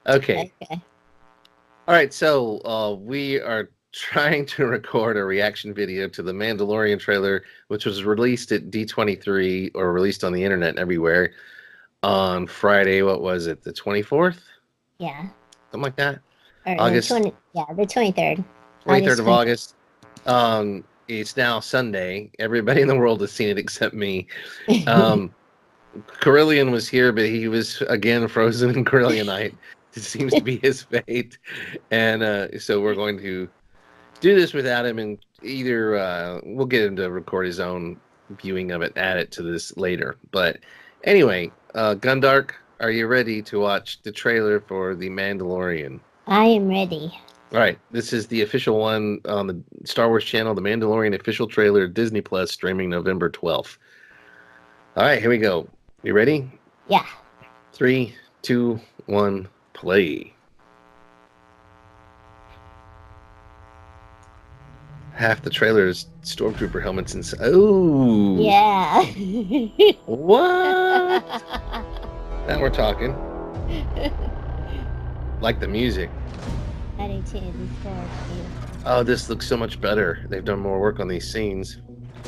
Okay. Okay. All right. So we are trying to record a reaction video to the Mandalorian trailer, which was released at D23 or released on the internet everywhere on Friday. What was it? The 24th? Yeah. Something like that. Or no, August 20. Yeah, the 23rd. 23rd August of 23rd. August. It's now Sunday. Everybody in the world has seen it except me. Um, Corellian was here, but he was again frozen in Corellianite. It seems to be his fate, and so we're going to do this without him, and either we'll get him to record his own viewing of it, add it to this later. But anyway, Gundark, are you ready to watch the trailer for The Mandalorian? I am ready. All right, this is the official one on the Star Wars channel, The Mandalorian official trailer, Disney Plus, streaming November 12th. All right, here we go. You ready? Yeah. 3, 2, 1, play. Half the trailer is stormtrooper helmets and oh Yeah. what? Now we're talking. Like the music. I do too. This score Oh, this looks so much better. They've done more work on these scenes.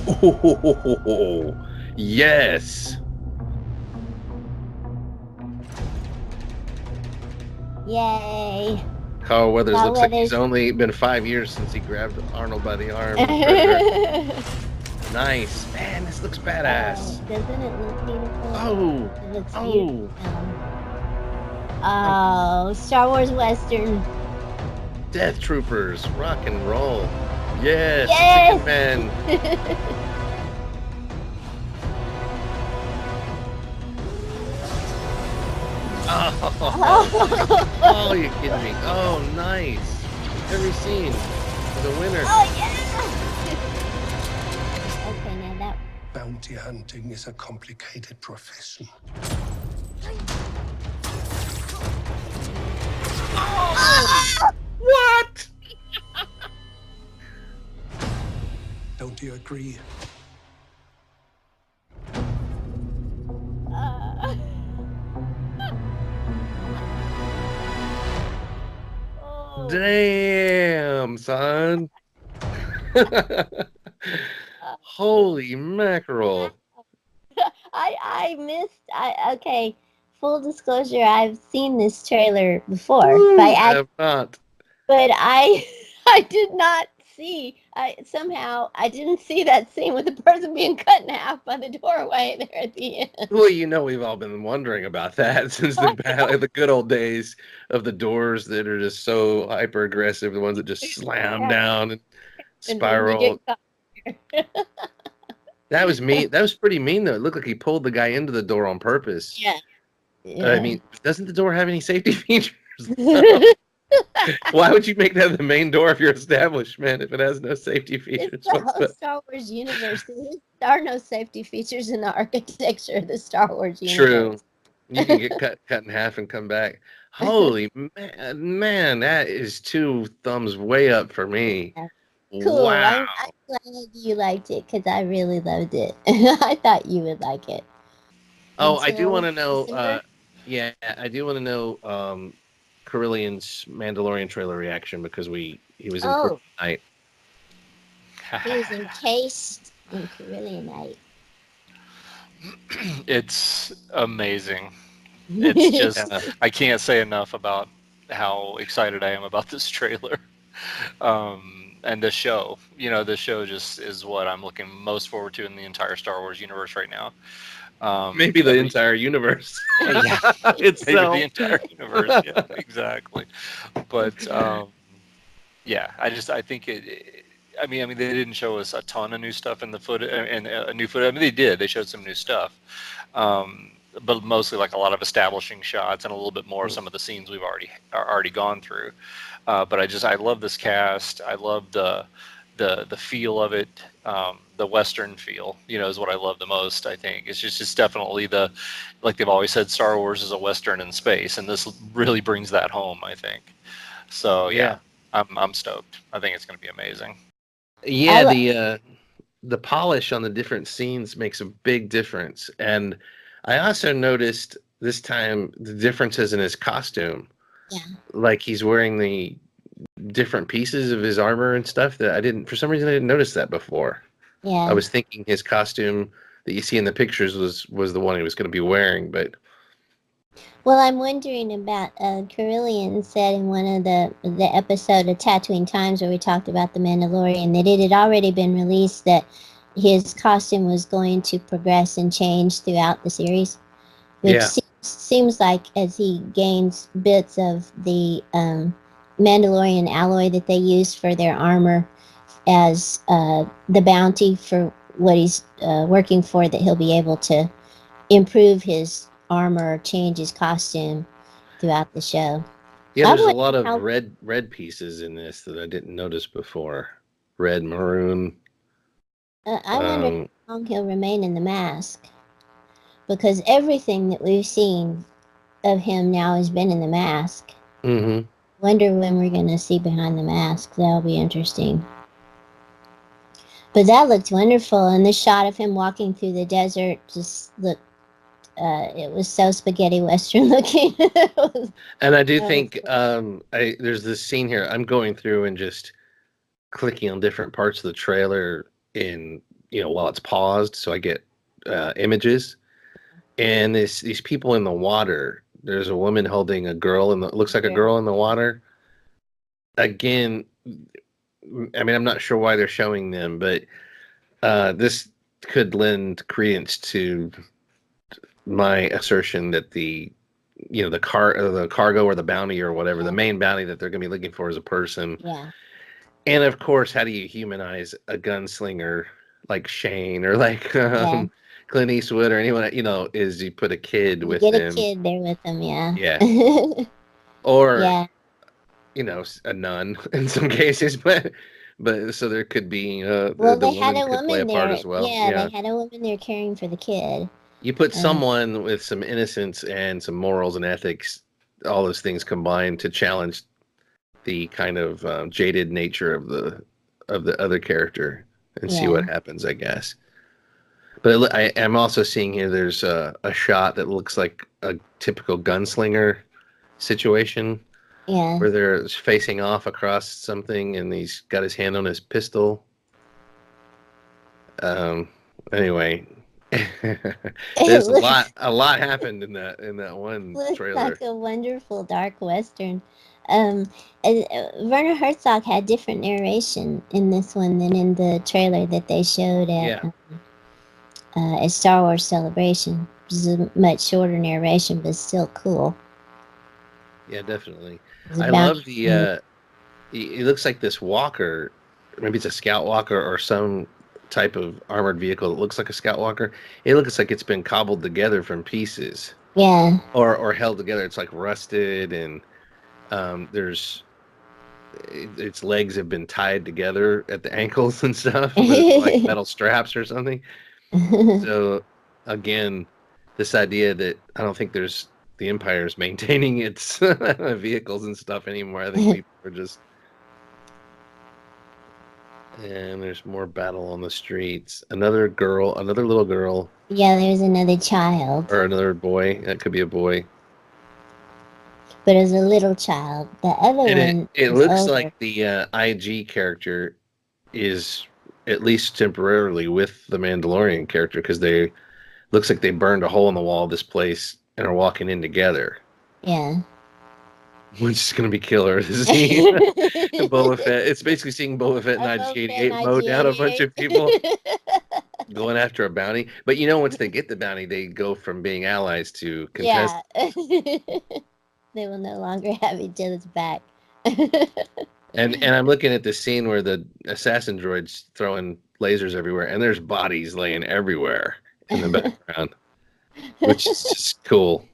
Oh, yes. Yay. Carl Weathers Carl looks like he's Weathers. only been 5 years since he grabbed Arnold by the arm. in Predator. Nice. Man, this looks badass. Doesn't it look beautiful? Oh. It looks Oh. beautiful. Oh, Star Wars Western. Death Troopers, rock and roll. Yes, Yes! Chicken Man. Oh, you're kidding me. Oh, nice. Every scene for the winner. Oh, yeah! Okay, now that... Bounty hunting is a complicated profession. Oh, what? Don't you agree? Oh. Damn, son. Holy mackerel. I missed... okay, full disclosure, I've seen this trailer before. Ooh, I have not. But I did not see. Somehow I didn't see that scene with the person being cut in half by the doorway there at the end. Well, you know, we've all been wondering about that since the good old days of the doors that are just so hyper aggressive, the ones that just slam down and spiral. That was mean. That was pretty mean, though. It looked like he pulled the guy into the door on purpose. Yeah. I mean, doesn't the door have any safety features? Why would you make that the main door of your establishment if it has no safety features? It's the whole Star Wars universe. There are no safety features in the architecture of the Star Wars universe. True. You can get cut in half and come back. Holy man, that is 2 thumbs way up for me. Cool. Wow. I'm glad you liked it because I really loved it. I thought you would like it. Oh, I do want to know. Yeah, I do want to know Corellian's Mandalorian trailer reaction because he was in Corellianite. He was encased in Corellianite. It's amazing. It's just I can't say enough about how excited I am about this trailer. And the show, the show just is what I'm looking most forward to in the entire Star Wars universe right now. Maybe the entire universe. Yeah, it's maybe the entire universe. Yeah, exactly. But yeah, I think it. I mean, they didn't show us a ton of new stuff in the footage and new footage. I mean, they did. They showed some new stuff, but mostly like a lot of establishing shots and a little bit more of some of the scenes we've already gone through. But I love this cast. I love the feel of it. The Western feel, is what I love the most. I think it's just definitely like they've always said, Star Wars is a Western in space, and this really brings that home, I think. So yeah. I'm stoked. I think it's going to be amazing. Yeah, the polish on the different scenes makes a big difference, and I also noticed this time the differences in his costume. Yeah. like he's wearing the different pieces of his armor and stuff that for some reason I didn't notice that before. Yeah. I was thinking his costume that you see in the pictures was the one he was going to be wearing, but Well, I'm wondering about Corellian said in one of the episode of Tatooine Times where we talked about the Mandalorian that it had already been released that his costume was going to progress and change throughout the series, which seems like as he gains bits of the Mandalorian alloy that they use for their armor as the bounty for what he's working for, that he'll be able to improve his armor, change his costume throughout the show. Yeah, there's a lot of red pieces in this that I didn't notice before. Red, maroon. I wonder how long he'll remain in the mask, because everything that we've seen of him now has been in the mask. Mm-hmm. Wonder when we're going to see behind the mask. That'll be interesting. But that looked wonderful, and the shot of him walking through the desert just looked. It was so spaghetti western looking. And I do think there's this scene here. I'm going through and just clicking on different parts of the trailer while it's paused, so I get images. And these people in the water. There's a woman holding a girl looks like a girl in the water. Again, I mean, I'm not sure why they're showing them, but this could lend credence to my assertion that the cargo or the bounty or whatever, the main bounty that they're going to be looking for is a person. Yeah. And of course, how do you humanize a gunslinger like Shane or like Clint Eastwood or anyone? Is you put a kid with him. Get a kid there with him, yeah. Yeah. Or a nun in some cases, but so there could be the woman could play a part as well. Yeah, they had a woman there caring for the kid. You put someone with some innocence and some morals and ethics, all those things combined to challenge the kind of jaded nature of the other character and see what happens, I guess. But I am also seeing here there's a shot that looks like a typical gunslinger situation. Yeah. Where they're facing off across something and he's got his hand on his pistol. Anyway. There's a lot happened in that one trailer. Like a wonderful dark western. Werner Herzog had different narration in this one than in the trailer that they showed at Star Wars Celebration. It was a much shorter narration, but still cool. Yeah, definitely. I love the. It looks like this walker, maybe it's a scout walker or some type of armored vehicle that looks like a scout walker. It looks like it's been cobbled together from pieces. Yeah. Or held together. It's like rusted and its legs have been tied together at the ankles and stuff with like metal straps or something. So again, this idea that I don't think the Empire's maintaining its vehicles and stuff anymore. I think people are just. And there's more battle on the streets. Another little girl. Yeah, there's another child. Or another boy. That could be a boy. But as a little child. The other one. It looks older. Like the IG character is at least temporarily with the Mandalorian character because looks like they burned a hole in the wall of this place and are walking in together. Yeah. Which is going to be killer to see Boba Fett. It's basically seeing Boba Fett in IG-88 mow down a bunch of people going after a bounty. But once they get the bounty, they go from being allies to contestants. Yeah. They will no longer have each other's back. And I'm looking at the scene where the assassin droid's throwing lasers everywhere, and there's bodies laying everywhere in the background, which is just cool.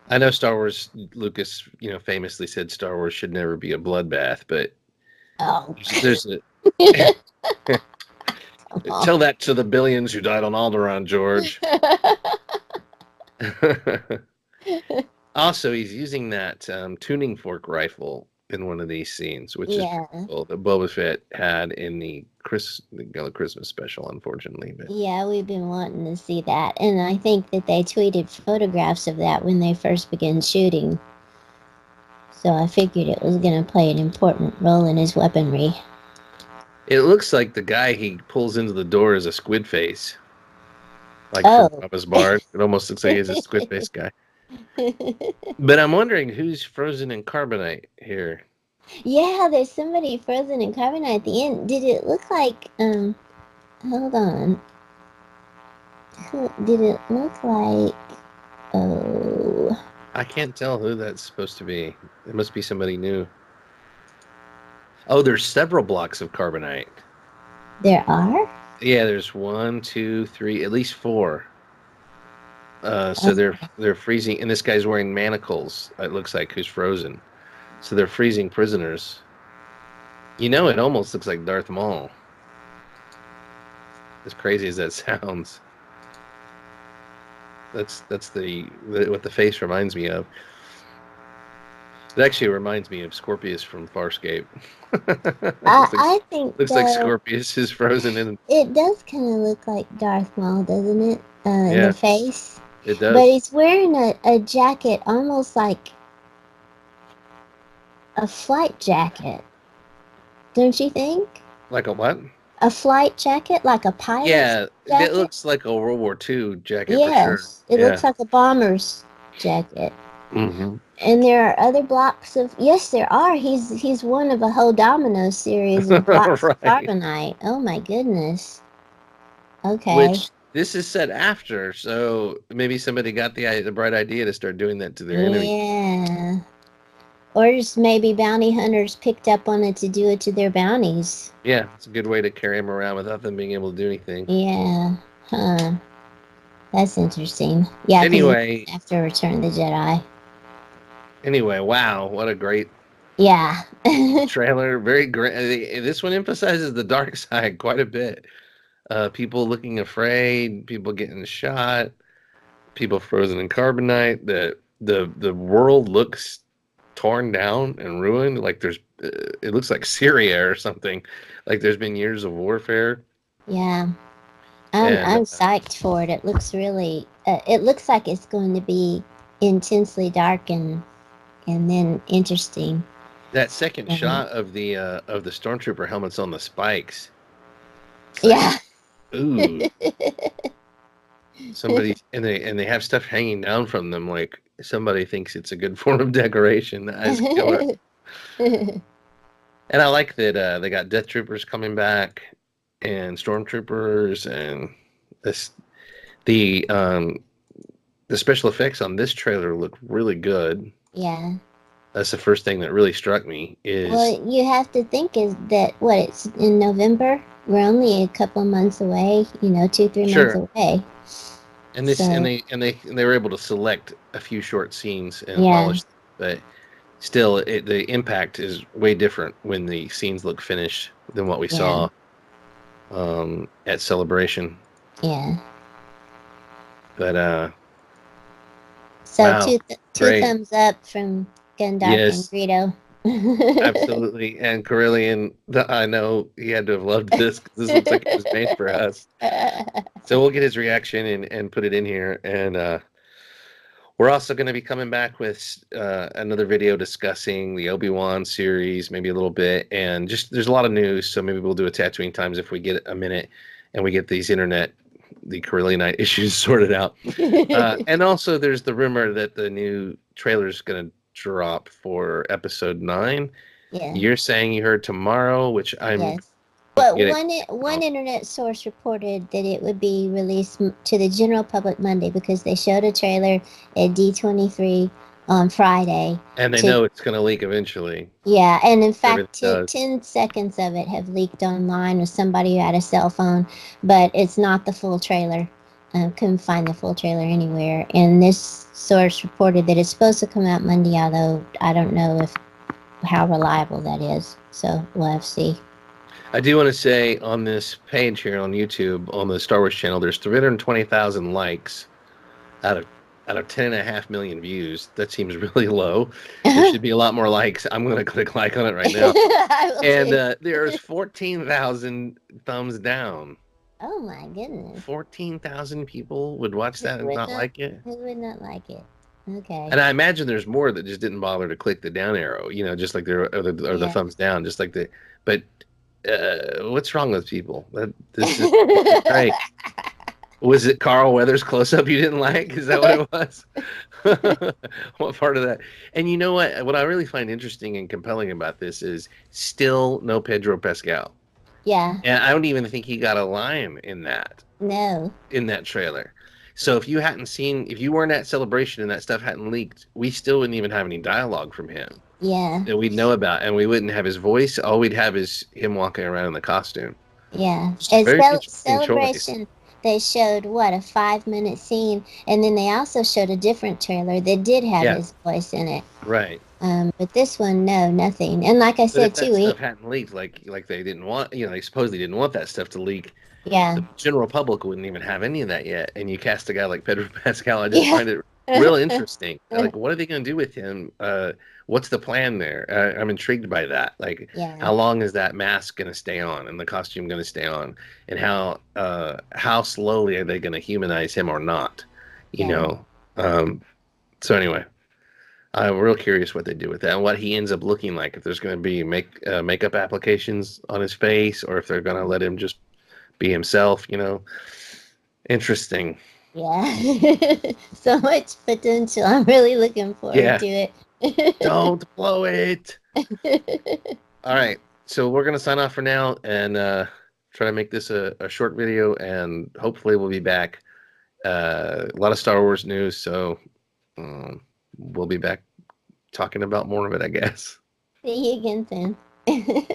I know Star Wars, Lucas, famously said Star Wars should never be a bloodbath, but there's a tell that to the billions who died on Alderaan, George. Also, he's using that tuning fork rifle in one of these scenes, which is Yeah. pretty cool, that Boba Fett had in the Christmas special, unfortunately. But Yeah, we've been wanting to see that. And I think that they tweeted photographs of that when they first began shooting. So I figured it was going to play an important role in his weaponry. it looks like the guy he pulls into the door is a squid face. Like Oh. from Papa Bard. It almost looks like he's a squid face guy. But I'm wondering who's frozen in carbonite here. Yeah, there's somebody frozen in carbonite at the end. Did it look like, hold on. Did it look like, oh, I can't tell who that's supposed to be. It must be somebody new. Oh, there's several blocks of carbonite. there are? Yeah, there's 1, 2, 3, at least 4. So they're freezing, and this guy's wearing manacles. It looks like who's frozen. So they're freezing prisoners. You know, it almost looks like Darth Maul. As crazy as that sounds. That's what the face reminds me of. It actually reminds me of Scorpius from Farscape. I think looks like Scorpius is frozen in. it does kind of look like Darth Maul, doesn't it? In Yeah. the face. It does. But he's wearing a jacket almost like a flight jacket. Don't you think? Like a what? A flight jacket, like a pilot Yeah, jacket? it looks like a World War II jacket Yes, for sure. it looks like a bomber's jacket. Mm-hmm. And there are other blocks of, yes, there are. He's one of a whole domino series of blocks of Right. carbonite. Oh my goodness. Okay. Which this is set after, so maybe somebody got the bright idea to start doing that to their enemy. Yeah. Or just maybe bounty hunters picked up on it to do it to their bounties. Yeah, it's a good way to carry them around without them being able to do anything. Yeah. Huh. That's interesting. Yeah. 'Cause Anyway, it's after Return of the Jedi. Anyway, wow, what a great Yeah. trailer. Very great. This one emphasizes the dark side quite a bit. People looking afraid, people getting shot, people frozen in carbonite. The world looks torn down and ruined. Like it looks like Syria or something. Like there's been years of warfare. Yeah. I'm psyched for it. It looks really. It looks like it's going to be intensely dark and then interesting. That second shot of the stormtrooper helmets on the spikes. Yeah. Ooh. Somebody and they have stuff hanging down from them, like somebody thinks it's a good form of decoration. As killer. And I like that they got Death Troopers coming back and Stormtroopers, and the special effects on this trailer look really good. Yeah. That's the first thing that really struck me. Is well, you have to think is that it's in November. We're only a couple of months away. 2-3 months away. And this, and they were able to select a few short scenes and polish them, but still, the impact is way different when the scenes look finished than what we saw at Celebration. Yeah. But so wow, two thumbs up from Gundark and Greedo. Absolutely. And Corellian, I know he had to have loved this because this looks like it was made for us. So we'll get his reaction and put it in here. And we're also going to be coming back with another video discussing the Obi-Wan series, maybe a little bit. And just there's a lot of news, so maybe we'll do a Tatooine Times if we get a minute and we get the Corellianite issues sorted out. And also there's the rumor that the new trailer is going to drop for episode 9. Yeah. You're saying you heard tomorrow, which I'm. Yes. But one internet source reported that it would be released to the general public Monday because they showed a trailer at D23 on Friday. And they know it's going to leak eventually. Yeah, and in fact, 10 seconds of it have leaked online with somebody who had a cell phone, but it's not the full trailer. Couldn't find the full trailer anywhere. And this source reported that it's supposed to come out Monday, although I don't know how reliable that is. So we'll have to see. I do want to say on this page here on YouTube, on the Star Wars channel, there's 320,000 likes out of out of 10.5 million views, that seems really low. There should be a lot more likes. I'm going to click like on it right now. I will And too. there's 14,000 thumbs down. Oh my goodness. 14,000 people would watch that and not like it. Who would not like it? Okay. And I imagine there's more that just didn't bother to click the down arrow, just like there or the thumbs down, just like the. But what's wrong with people? This is great. Was it Carl Weathers close up you didn't like? Is that what it was? What part of that? And you know what? What I really find interesting and compelling about this is still no Pedro Pascal. Yeah. And I don't even think he got a line in that. No. In that trailer. So if you weren't at Celebration and that stuff hadn't leaked, we still wouldn't even have any dialogue from him. Yeah. That we'd know about, and we wouldn't have his voice. All we'd have is him walking around in the costume. Yeah. At Celebration, they showed, a 5-minute scene, and then they also showed a different trailer that did have his voice in it. Right. But this one, no, nothing. And like I said, too, that stuff hadn't leaked, like they didn't want, they supposedly didn't want that stuff to leak. Yeah. The general public wouldn't even have any of that yet, and you cast a guy like Pedro Pascal. I just find it real interesting. Like, what are they going to do with him? What's the plan there? I'm intrigued by that. Like, how long is that mask going to stay on and the costume going to stay on, and how slowly are they going to humanize him or not? So anyway, I'm real curious what they do with that and what he ends up looking like. If there's going to be makeup applications on his face, or if they're going to let him just be himself. Interesting. Yeah. So much potential. I'm really looking forward to it. Don't blow it. All right, so we're gonna sign off for now and try to make this a short video, and hopefully we'll be back. A lot of Star Wars news, so we'll be back talking about more of it, I guess. See you again soon.